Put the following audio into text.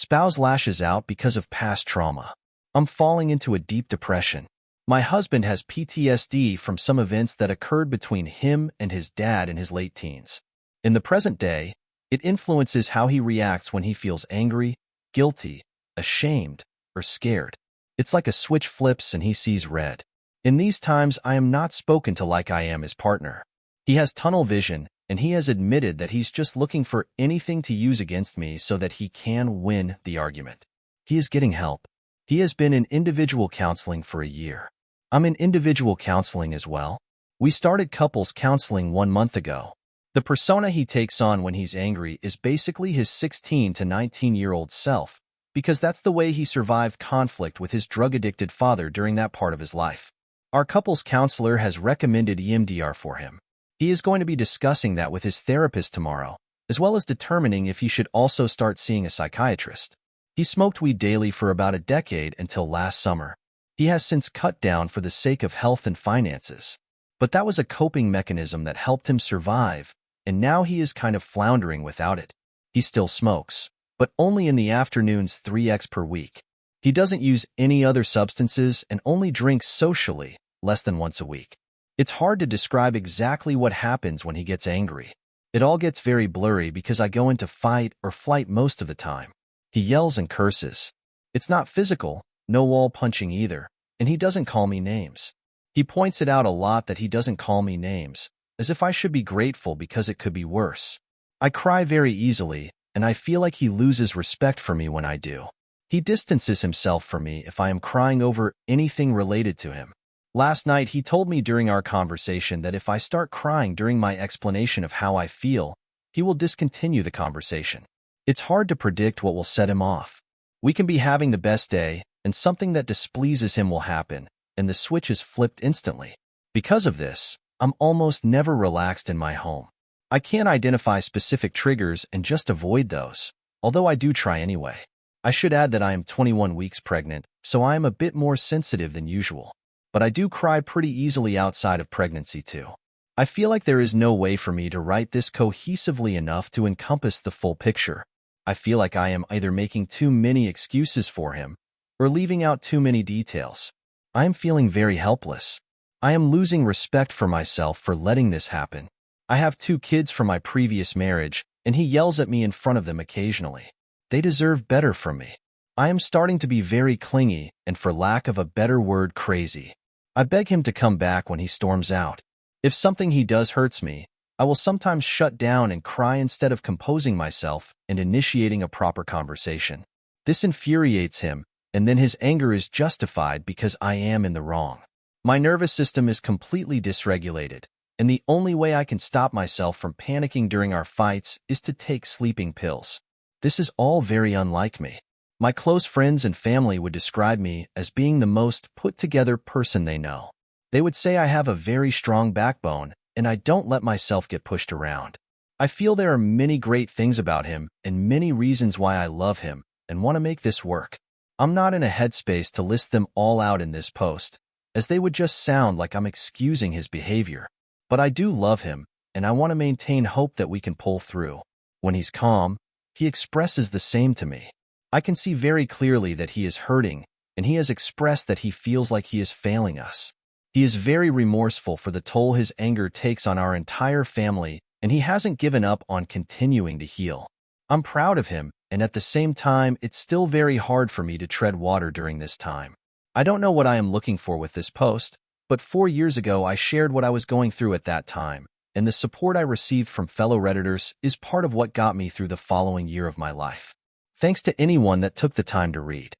Spouse lashes out because of past trauma. I'm falling into a deep depression. My husband has PTSD from some events that occurred between him and his dad in his late teens. In the present day, it influences how he reacts when he feels angry, guilty, ashamed, or scared. It's like a switch flips and he sees red. In these times, I am not spoken to like I am his partner. He has tunnel vision, and he has admitted that he's just looking for anything to use against me so that he can win the argument. He is getting help. He has been in individual counseling for a year. I'm in individual counseling as well. We started couples counseling 1 month ago. The persona he takes on when he's angry is basically his 16 to 19-year-old self, because that's the way he survived conflict with his drug-addicted father during that part of his life. Our couples counselor has recommended EMDR for him. He is going to be discussing that with his therapist tomorrow, as well as determining if he should also start seeing a psychiatrist. He smoked weed daily for about a decade until last summer. He has since cut down for the sake of health and finances. But that was a coping mechanism that helped him survive, and now he is kind of floundering without it. He still smokes, but only in the afternoons 3x per week. He doesn't use any other substances and only drinks socially, less than once a week. It's hard to describe exactly what happens when he gets angry. It all gets very blurry because I go into fight or flight most of the time. He yells and curses. It's not physical, no wall punching either, and he doesn't call me names. He points it out a lot that he doesn't call me names, as if I should be grateful because it could be worse. I cry very easily, and I feel like he loses respect for me when I do. He distances himself from me if I am crying over anything related to him. Last night, he told me during our conversation that if I start crying during my explanation of how I feel, he will discontinue the conversation. It's hard to predict what will set him off. We can be having the best day, and something that displeases him will happen, and the switch is flipped instantly. Because of this, I'm almost never relaxed in my home. I can't identify specific triggers and just avoid those, although I do try anyway. I should add that I am 21 weeks pregnant, so I am a bit more sensitive than usual. But I do cry pretty easily outside of pregnancy too. I feel like there is no way for me to write this cohesively enough to encompass the full picture. I feel like I am either making too many excuses for him or leaving out too many details. I am feeling very helpless. I am losing respect for myself for letting this happen. I have 2 kids from my previous marriage, and he yells at me in front of them occasionally. They deserve better from me. I am starting to be very clingy and, for lack of a better word, crazy. I beg him to come back when he storms out. If something he does hurts me, I will sometimes shut down and cry instead of composing myself and initiating a proper conversation. This infuriates him, and then his anger is justified because I am in the wrong. My nervous system is completely dysregulated, and the only way I can stop myself from panicking during our fights is to take sleeping pills. This is all very unlike me. My close friends and family would describe me as being the most put-together person they know. They would say I have a very strong backbone, and I don't let myself get pushed around. I feel there are many great things about him and many reasons why I love him and want to make this work. I'm not in a headspace to list them all out in this post, as they would just sound like I'm excusing his behavior. But I do love him, and I want to maintain hope that we can pull through. When he's calm, he expresses the same to me. I can see very clearly that he is hurting, and he has expressed that he feels like he is failing us. He is very remorseful for the toll his anger takes on our entire family, and he hasn't given up on continuing to heal. I'm proud of him, and at the same time, it's still very hard for me to tread water during this time. I don't know what I am looking for with this post, but 4 years ago I shared what I was going through at that time, and the support I received from fellow Redditors is part of what got me through the following year of my life. Thanks to anyone that took the time to read.